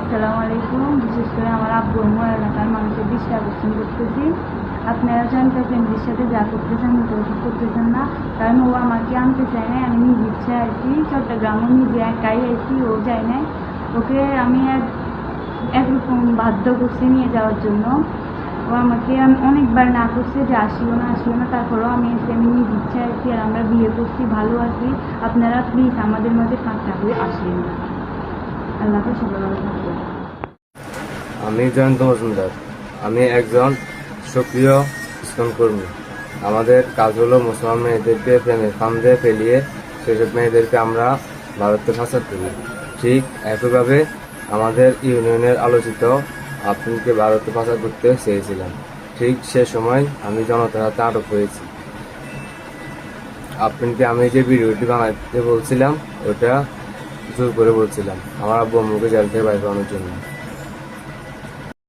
আসসালামু আলাইকুম। বিশেষ করে আমার আব্বু আম্মু এলাকার মানুষের দৃষ্টি আকর্ষণ করতেছি, আপনারা জানতে ফ্যামিলির সাথে যা করতেছেন ওষুধ করতেছেন না, কারণ ও আমাকে আনতে চায় নাই। আমি নিজে ইচ্ছে আইছি, চট্টগ্রামও নিজে একাই আইছি, ও যায় নাই। ওকে আমি একরকম বাধ্য করছি নিয়ে যাওয়ার জন্য। ও আমাকে অনেকবার না করছে যে আসিও না, তারপরেও আমি নিজে ইচ্ছে আইছি, আর আমরা বিয়ে করছি, ভালো আছি। আপনারা প্লিজ আমাদের মাঝে ফাঁকা হয়ে আসেন। আল্লাহ সবাই ভালো থাকবে। আমি জয়ন্ত মজুমদার। আমি একজন সক্রিয় ইসলাম কর্মী। আমাদের কাজ হলো মুসলমান মেয়েদেরকে প্রেমের ফান্দে ফেলিয়ে সেসব মেয়েদেরকে আমরা ভারতে পাচার করি। ঠিক একইভাবে আমাদের ইউনিয়নের আলোচিত আফরিনকে ভারতে পাচার করতে চেয়েছিলাম। ঠিক সে সময় আমি জনতার হাতে আটক হয়েছি। আফরিনকে আমি যে ভিডিওটি বানাতে বলছিলাম ওটা জোর করে বলছিলাম আমার আব্বু আম্মুকে জেল থেকে বাইর করানোর জন্য।